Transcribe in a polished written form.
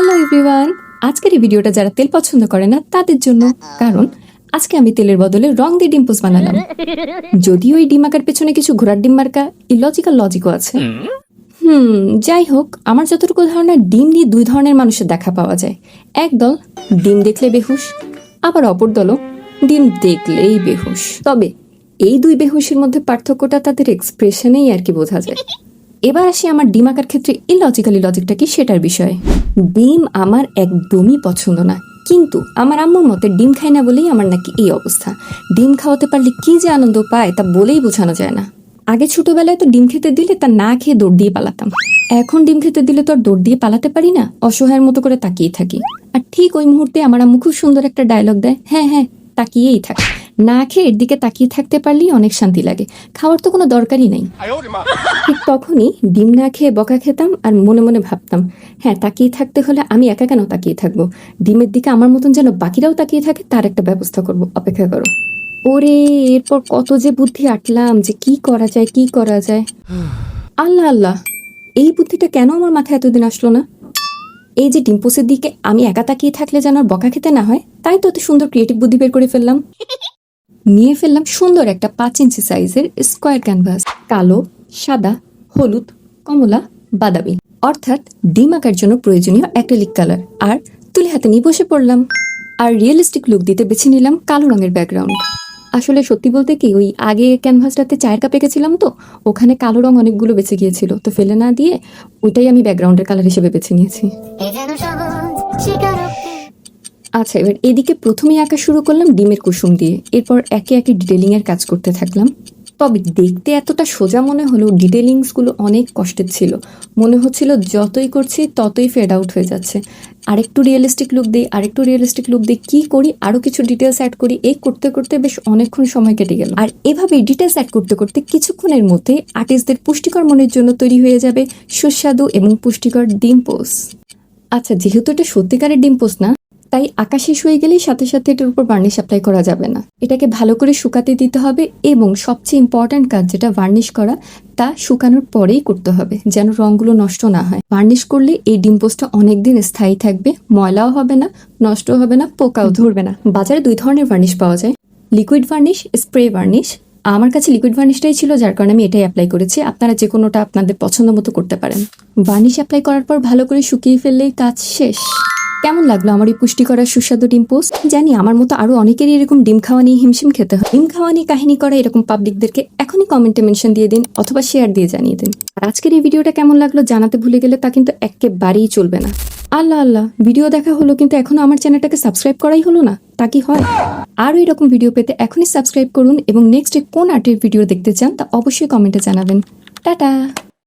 Hello everyone, আজকের এই ভিডিওটা যারা তেল পছন্দ করে না তাদের জন্য। কারণ আজকে আমি তেলের বদলে রং দিয়ে ডিম পোস্ট বানালাম। যদিও এই ডিম আঁকার পেছনে কিছু ঘোড়ার ডিম মার্কা ইলজিক্যাল লজিকও আছে। যাই হোক, আমার যতটুকু ধারণা ডিম দিয়ে দুই ধরনের মানুষের দেখা পাওয়া যায়। একদল ডিম দেখলে বেহুশ, আবার অপর দলও ডিম দেখলেই বেহুশ। তবে এই দুই বেহুশের মধ্যে পার্থক্যটা তাদের এক্সপ্রেশনেই আর কি বোঝা যায়। এবার আসি আমার ডিম আঁকার ক্ষেত্রে ইলজিক্যালি লজিকটা কি সেটার বিষয়ে। ডিম আমার একদমই পছন্দ না, কিন্তু আমার আম্মুর মতে ডিম খাই না বলেই আমার নাকি এই অবস্থা। ডিম খাওয়াতে পারলে কি যে আনন্দ পায় তা বলেই বোঝানো যায় না। আগে ছোটবেলায় তো ডিম খেতে দিলে তা না খেয়ে দৌড় দিয়ে পালাতাম। এখন ডিম খেতে দিলে তো আর দৌড় দিয়ে পালাতে পারি না, অসহায়ের মতো করে তাকিয়ে থাকি। আর ঠিক ওই মুহূর্তে আমার আম্মু খুব সুন্দর একটা ডায়লগ দেয়, হ্যাঁ হ্যাঁ তাকিয়েই থাক। না খেয়ে এর দিকে তাকিয়ে থাকতে পারলেই অনেক শান্তি লাগে, খাওয়ার তো কোনো দরকারই নাই। ঠিক তখনই ডিম না খেয়ে বকা খেতাম আর মনে মনে ভাবতাম, হ্যাঁ তাকিয়ে থাকতে হলে আমি একা কেন তাকিয়ে থাকবো, ডিমের দিকে আমার মতন যেন বাকিরাও তাকিয়ে থাকে তার একটা ব্যবস্থা করব, অপেক্ষা করো। ওরে এরপর কত যে বুদ্ধি আটলাম যে কি করা যায় কি করা যায়। আল্লাহ আল্লাহ, এই বুদ্ধিটা কেন আমার মাথায় এতদিন আসলো না। এই যে ডিম পোস্টের দিকে আমি একা তাকিয়ে থাকলে যেন আর বকা খেতে না হয়, তাই তো এত সুন্দর ক্রিয়েটিভ বুদ্ধি বের করে ফেললাম। নিয়ে ফেললাম সুন্দর একটা 5 ইঞ্চি সাইজের স্কোয়ার ক্যানভাস, কালো, সাদা, হলুদ, কমলা, বাদামি, অর্থাৎ ডিম আঁকার জন্য প্রয়োজনীয় অ্যাক্রিলিক কালার। আর তুলে হাতে নিয়ে বসে পড়লাম। আর রিয়েলিস্টিক লুক দিতে বেছে নিলাম কালো রঙের ব্যাকগ্রাউন্ড। আসলে সত্যি বলতে কি, ওই আগে ক্যানভাসটাতে চায়ের কাপ এঁকেছিলাম তো, ওখানে কালো রং অনেকগুলো বেঁচে গিয়েছিল, তো ফেলে না দিয়ে ওইটাই আমি ব্যাকগ্রাউন্ডের কালার হিসেবে বেছে নিয়েছি। আচ্ছা, এবার এদিকে প্রথমেই আঁকা শুরু করলাম ডিমের কুসুম দিয়ে, এরপর একে একে ডিটেলিং এর কাজ করতে থাকলাম। তবে দেখতে এতটা সোজা মনে হলেও ডিটেলিংসগুলো অনেক কষ্টের ছিল। মনে হচ্ছিল যতই করছি ততই ফেড আউট হয়ে যাচ্ছে। আরেকটু রিয়েলিস্টিক লুক দিই, আরেকটু রিয়েলিস্টিক লুক দিই, কি করি আরও কিছু ডিটেলস অ্যাড করি, এই করতে করতে বেশ অনেকক্ষণ সময় কেটে গেল। আর এভাবেই ডিটেলস অ্যাড করতে করতে কিছুক্ষণের মধ্যে আর্টিস্টদের পুষ্টিকর মনের জন্য তৈরি হয়ে যাবে সুস্বাদু এবং পুষ্টিকর ডিম পোস্ট। আচ্ছা, যেহেতু এটা সত্যিকারের ডিম পোস্ট না, তাই আঁকা শেষ হয়ে গেলেই সাথে সাথে এটার উপর ভার্নিশ অ্যাপ্লাই করা যাবে না। এটাকে ভালো করে শুকাতে দিতে হবে এবং সবচেয়ে ইম্পর্ট্যান্ট কাজ যেটা ভার্নিশ করা, তা শুকানোর পরেই করতে হবে যেন রঙগুলো নষ্ট না হয়। ভার্নিশ করলে এই ডিম পোস্টটা অনেকদিন স্থায়ী থাকবে, ময়লাও হবে না, নষ্ট হবে না, পোকাও ধরবে না। বাজারে 2 ধরনের ভার্নিশ পাওয়া যায়, লিকুইড ভার্নিশ, স্প্রে ভার্নিশ। আমার কাছে লিকুইড ভার্নিশটাই ছিল, যার কারণে আমি এটাই অ্যাপ্লাই করেছি। আপনারা যে কোনোটা আপনাদের পছন্দ মতো করতে পারেন। ভার্নিশ অ্যাপ্লাই করার পর ভালো করে শুকিয়ে ফেললেই কাজ শেষ। কেমন লাগলো আমার এই পুষ্টিকর সুস্বাদু ডিম পোস্ট? জানি আমার মতো আরো অনেকেরই এরকম ডিম খাওয়া নিয়ে হিমশিম খেতে হয়। ডিম খাওয়া নিয়ে কাহিনী করা এরকম পাবলিকদেরকে এখনই কমেন্টে মেনশন দিয়ে দিন অথবা শেয়ার দিয়ে জানিয়ে দিন। আর আজকের এই ভিডিওটা কেমন লাগলো জানাতে ভুলে গেলে তা কিন্তু একেবারেই চলবে না। আল্লাহ আল্লাহ, ভিডিও দেখা হলো কিন্তু এখনো আমার চ্যানেলটাকে সাবস্ক্রাইব করাই হলো না, তা কি হয়? আরও এরকম ভিডিও পেতে এখনই সাবস্ক্রাইব করুন এবং নেক্সট কোন আর্টের ভিডিও দেখতে চান তা অবশ্যই কমেন্টে জানাবেন। টাটা।